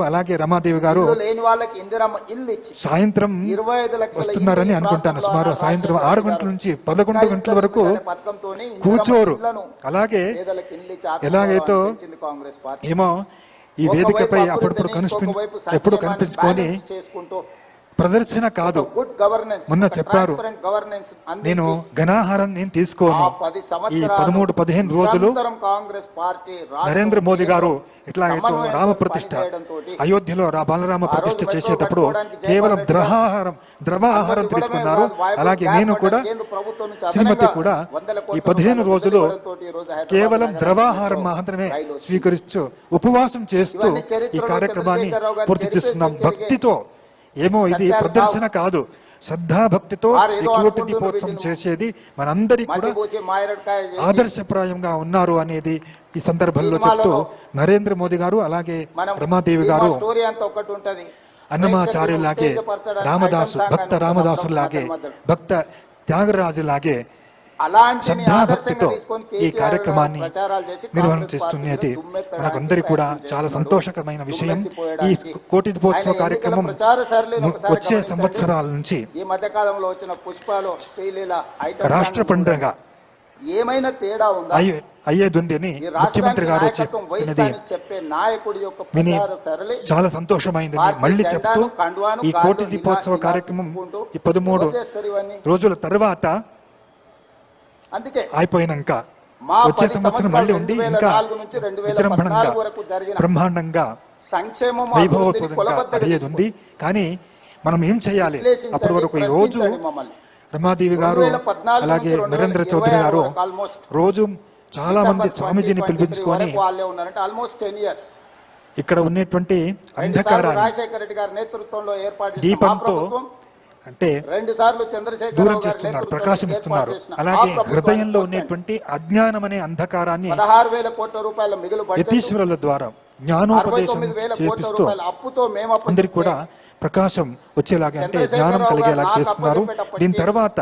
అలాగే రమాదేవి గారు సాయంత్రం వస్తున్నారని అనుకుంటాను. సుమారు సాయంత్రం 6 గంటల నుంచి 11 గంటల వరకు కూర్చోరు. అలాగే ఎలాగైతే ఏమో ఈ వేదికపై ఎప్పుడు కనిపించుకొని ప్రదర్శన కాదు. మొన్న చెప్పారు, నేను ఘనాహారం నేను తీసుకోను. ఈ 13-15 రోజులు నరేంద్ర మోదీ గారు ఎట్లాగైతే రామ ప్రతిష్ఠ అయోధ్యలో బాలరామ ప్రతిష్ఠ చేసేటప్పుడు కేవలం ద్రవాహారం తీసుకున్నారు. అలాగే నేను కూడా శ్రీమతి కూడా ఈ 15 రోజులు కేవలం ద్రవాహారం మాత్రమే స్వీకరిస్తూ ఉపవాసం చేస్తూ ఈ కార్యక్రమాన్ని పూర్తి చేస్తున్నాం. భక్తితో ఏమో ఇది ప్రదర్శన కాదు, శ్రద్ధాభక్తితో ఈ కోటి దీపోత్సవం చేసేది మనందరికీ కూడా ఆదర్శప్రాయంగా ఉన్నారు అనేది ఈ సందర్భంలో చెప్తూ నరేంద్ర మోదీ గారు అలాగే రమాదేవి గారు అన్నమాచార్యులాగే భక్త రామదాసులాగే భక్త త్యాగరాజులాగే శ్రద్ధాభక్తితో ఈ కార్యక్రమాన్ని నిర్వహణ చేస్తున్నది మనకందరికీ కూడా చాలా సంతోషకరమైన విషయం. ఈ కోటి దీపోత్సవ కార్యక్రమం వచ్చే సంవత్సరాల నుంచి రాష్ట్ర పండుగ ఏమైనా తేడా ఉందా అయ్యేదుంది అని ముఖ్యమంత్రి గారు చెప్పినది విని చాలా సంతోషమైందని మళ్ళీ చెప్తూ ఈ కోటి దీపోత్సవ కార్యక్రమం ఈ 13 రోజుల తర్వాత అయిపోయినాక వచ్చే సంవత్సరం మళ్ళీ ఉండి ఇంకా విజృంభణంగా బ్రహ్మాండంగా వైభవపూర్వకంగా అయ్యేది ఉంది. కానీ మనం ఏం చేయాలి? అప్పటి వరకు ఈ రోజు రమాదేవి గారు అలాగే నరేంద్ర చౌదరి గారు రోజు చాలా మంది స్వామీజీని పిలిపించుకొని ఇక్కడ ఉన్నటువంటి అంధకారాన్ని దీపంతో అంటే దూరం చేస్తున్నారు, ప్రకాశమిస్తున్నారు. అలాగే హృదయంలో ఉన్నటువంటి అజ్ఞానం అనే అంధకారాన్ని యతీశ్వరుల ద్వారా జ్ఞానోపదేశం చేపిస్తూ అందరికి కూడా ప్రకాశం వచ్చేలాగా అంటే జ్ఞానం కలిగేలాగా చేస్తున్నారు. దీని తర్వాత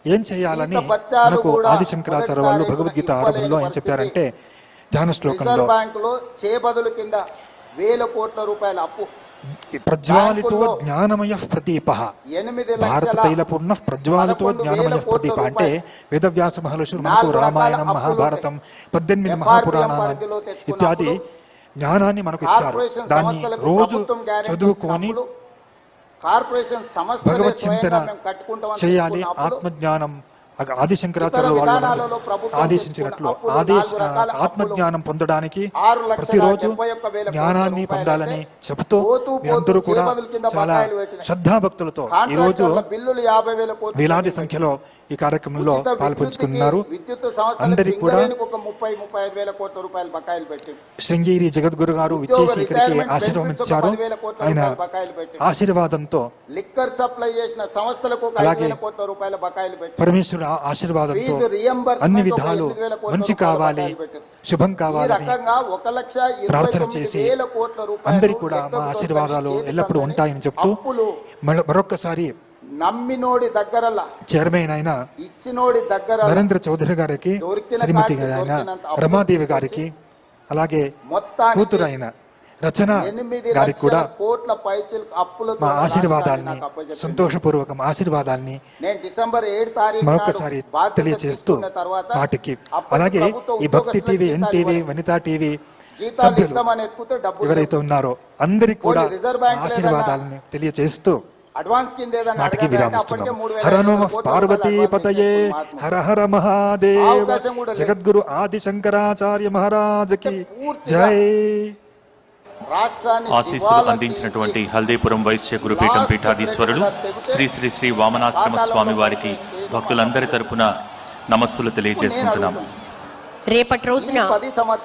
ఏం చేయాలని మనకు ఆదిశంకరాచార్య వాళ్ళు భగవద్గీత ఆరంభంలో ఏం చెప్పారంటే ధ్యాన శ్లోకంలో ప్రజ్వాలితో జ్ఞానమయ ప్రదీప భారత తైలపూర్ణ ప్రజ్వాలితో జ్ఞానమయ ప్రదీప అంటే వేదవ్యాస మహర్షులు మనకు రామాయణం, మహాభారతం, 18 మహాపురాణాలు ఇత్యాది జ్ఞానాన్ని మనకు ఇచ్చారు. దాన్ని రోజు చదువుకొని భగవత్ చింతన చేయాలి. ఆత్మజ్ఞానం ఆదిశంకరాచార్య వాళ్ళు ఆదేశించినట్లు ఆత్మజ్ఞానం పొందడానికి ప్రతిరోజు జ్ఞానాన్ని పొందాలని చెప్తూ మీరందరూ కూడా చాలా శ్రద్ధాభక్తులతో ఈ రోజు వేలాది సంఖ్యలో ఈ కార్యక్రమంలో పాల్పంచుకున్నారు. అందరికీ కూడా శృంగేరి జగద్గురు గారు విచ్చేసి ఇక్కడికి ఆశీర్వదించారు. ఆయన ఆశీర్వాదంతో అలాగే పరమేశ్వరుడు ఆశీర్వాదంతో అన్ని విధాలు మంచి కావాలి, శుభం కావాలని ప్రార్థన చేసి అందరికీ కూడా మా ఆశీర్వాదాలు ఎల్లప్పుడూ ఉంటాయని చెప్తూ మరొక్కసారి నమ్మినోడి దగ్గర చైర్మన్ అయిన ఇచ్చినోడి దగ్గర నరేంద్ర చౌదరి గారికి, శ్రీమతి అయిన రమాదేవి గారికి, అలాగే కూతురు అయిన రచన గారికి కూడా మా ఆశీర్వాదాలని, సంతోషపూర్వకం ఆశీర్వాదాలని మరొకసారి తెలియజేస్తూ వాటికి అలాగే ఈ భక్తి టీవీ, ఎన్టీవీ, వనితా టీవీ సభ్యులు ఎవరైతే ఉన్నారో అందరికి కూడా ఆశీర్వాదాలని తెలియజేస్తూ నాటికి విరామిస్తున్నాం. హర నమః పార్వతీపతయే, హర హర మహాదేవ, జగద్గురు ఆదిశంకరాచార్య మహారాజకి జై. ఆశీస్సులు అందించినటువంటి హల్దీపురం వైశ్య గురుపీఠం పీఠాధీశ్వరులు శ్రీ శ్రీ శ్రీ వామనాశ్రమ స్వామి వారికి భక్తులందరి తరపున నమస్సులు తెలియజేసుకుంటున్నాము. రేపటి రోజున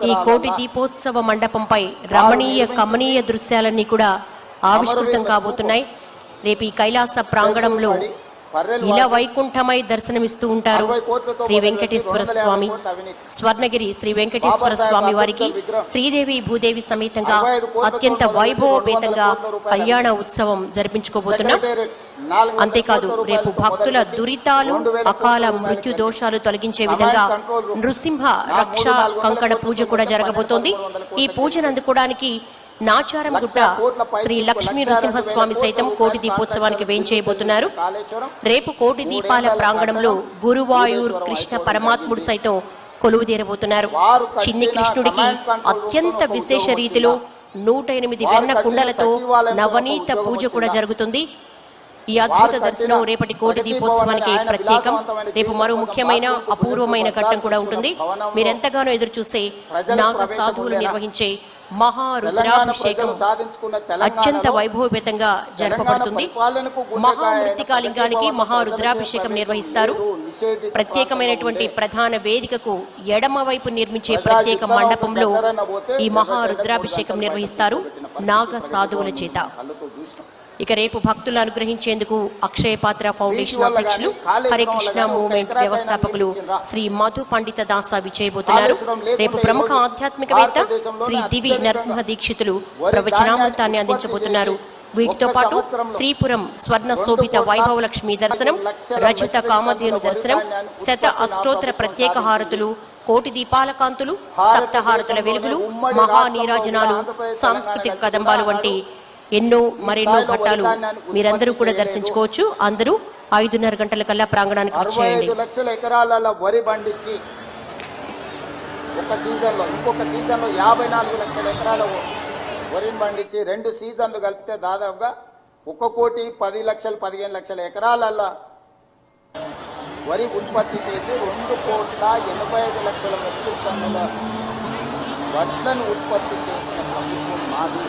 ఈ కోటి దీపోత్సవ మండపంపై రమణీయ కమనీయ దృశ్యాలన్నీ కూడా ఆవిష్కృతం కాబోతున్నాయి. రేపు ఈ కైలాస ప్రాంగణంలో ఇలా వైకుంఠమై దర్శనమిస్తూ ఉంటారు శ్రీ వెంకటేశ్వర స్వామి. స్వర్ణగిరి శ్రీ వెంకటేశ్వర స్వామి వారికి శ్రీదేవి భూదేవి సమేతంగా అత్యంత వైభవపేతంగా కళ్యాణ ఉత్సవం జరిపించుకోబోతున్నాం. అంతేకాదు రేపు భక్తుల దురితాలు, అకాల మృత్యు దోషాలు తొలగించే విధంగా నృసింహ రక్ష కంకణ పూజ కూడా జరగబోతోంది. ఈ పూజను అందుకోవడానికి నాచారంగుట్ట శ్రీ లక్ష్మీ నృసింహస్వామి సైతం కోటి దీపోత్సవానికి వేంచేయబోతున్నారు. రేపు కోటి దీపాల ప్రాంగణంలో గురువాయూర్ కృష్ణ పరమాత్ముడు సైతం కొలువుదీరబోతున్నారు. చిన్ని కృష్ణుడికి అత్యంత విశేష రీతిలో 108 వెన్న కుండలతో నవనీత పూజ కూడా జరుగుతుంది. ఈ అద్భుత దర్శనం రేపటి కోటి దీపోత్సవానికి ప్రత్యేకం. రేపు మరో ముఖ్యమైన అపూర్వమైన ఘట్టం కూడా ఉంటుంది. మీరెంతగానో ఎదురు చూసే నాగ సాధువులు నిర్వహించే మహారుద్రాభిషేకం అత్యంత వైభవపేతంగా జరపబడుతుంది. మహామృత్తికాలింగానికి మహారుద్రాభిషేకం నిర్వహిస్తారు. ప్రత్యేకమైనటువంటి ప్రధాన వేదికకు ఎడమ వైపు నిర్మించే ప్రత్యేక మండపంలో ఈ మహారుద్రాభిషేకం నిర్వహిస్తారు నాగ సాధువుల చేత. ఇక రేపు భక్తులు అనుగ్రహించేందుకు అక్షయ పాత్ర ఫౌండేషన్ అధ్యక్షులు హరే కృష్ణ మూవ్మెంట్ వ్యవస్థాపకులు శ్రీ మధు పండిత దాస విజయబోతున్నారు. రేపు ప్రముఖ ఆధ్యాత్మికవేత్త శ్రీ దివి నరసింహ దీక్షితులు ప్రవచనామృతాన్ని అందించబోతున్నారు. వీటితో పాటు శ్రీపురం స్వర్ణ శోభిత వైభవలక్ష్మి దర్శనం, రజత కామధేను దర్శనం, శత అష్టోత్తర ప్రత్యేక హారతులు, కోటి దీపాల కాంతులు, సప్తహారతుల వెలుగులు, మహానీరాజనాలు, సాంస్కృతిక కదంబాలు వంటి మరెన్నో ఘట్టాలు మీరందరూ కూడా దర్శించుకోవచ్చు. అందరూ 5:30 గంటల కల్లా ప్రాంగణానికి వచ్చేయండి. 65 లక్షల ఎకరాల వరి పండించి ఒక సీజన్లో, ఇంకొక సీజన్లో 54 లక్షల ఎకరాల వరిని పండించి 2 సీజన్లు కలిపితే దాదాపుగా 1,10 లక్షలు 15 లక్షల ఎకరాల వరి ఉత్పత్తి చేసి 2,85 లక్షల మెట్రిక్ టన్నుల వడ్లను ఉత్పత్తి చేసిన ప్రభుత్వం మాది.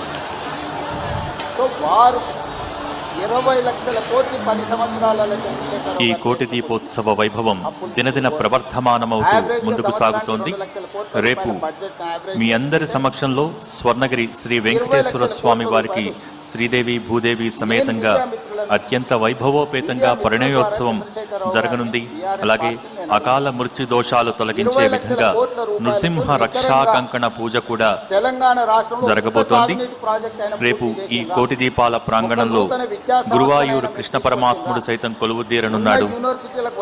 సో వారు 20 లక్షల కోట్లు 10 సంవత్సరాలలో ఈ కోటి దీపోత్సవ వైభవం దినదిన ప్రవర్ధమానమవుతూ ముందుకు సాగుతోంది. రేపు మీ అందరి సమక్షంలో స్వర్ణగిరి శ్రీ వెంకటేశ్వర స్వామి వారికి శ్రీదేవి భూదేవి సమేతంగా అత్యంత వైభవోపేతంగా పరిణయోత్సవం జరగనుంది. అలాగే అకాల మృత్యు దోషాలు తొలగించే విధంగా నృసింహ రక్షా కంకణ పూజ కూడా జరగబోతోంది. రేపు ఈ కోటి దీపాల ప్రాంగణంలో గురువాయూరు కృష్ణ పరమాత్ముడు సైతం కొలువుదీరనున్నాడు.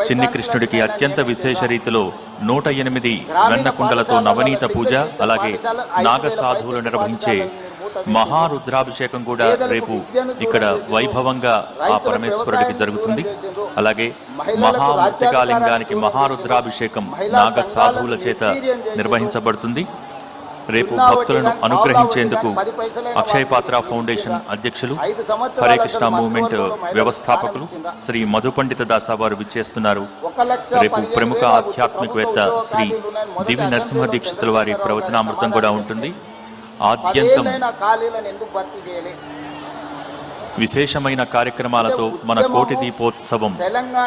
చిన్ని కృష్ణుడికి అత్యంత విశేష రీతిలో 108 వెన్న కుండలతో నవనీత పూజ, అలాగే నాగ సాధువులు నిర్వహించే మహారుద్రాభిషేకం కూడా రేపు ఇక్కడ వైభవంగా ఆ పరమేశ్వరుడికి జరుగుతుంది. అలాగే మహామృత్తికాలింగానికి మహారుద్రాభిషేకం నాగ సాధువుల చేత నిర్వహించబడుతుంది. రేపు భక్తులను అనుగ్రహించేందుకు అక్షయ పాత్ర ఫౌండేషన్ అధ్యక్షులు హరే కృష్ణ మూవ్మెంట్ వ్యవస్థాపకులు శ్రీ మధు పండిత దాస వారు విచ్చేస్తున్నారు. రేపు ప్రముఖ ఆధ్యాత్మికవేత్త శ్రీ దివి నరసింహ దీక్షితుల వారి ప్రవచనామృతం కూడా ఉంటుంది. ఆద్యంతం విశేషమైన కార్యక్రమాలతో మన కోటి దీపోత్సవం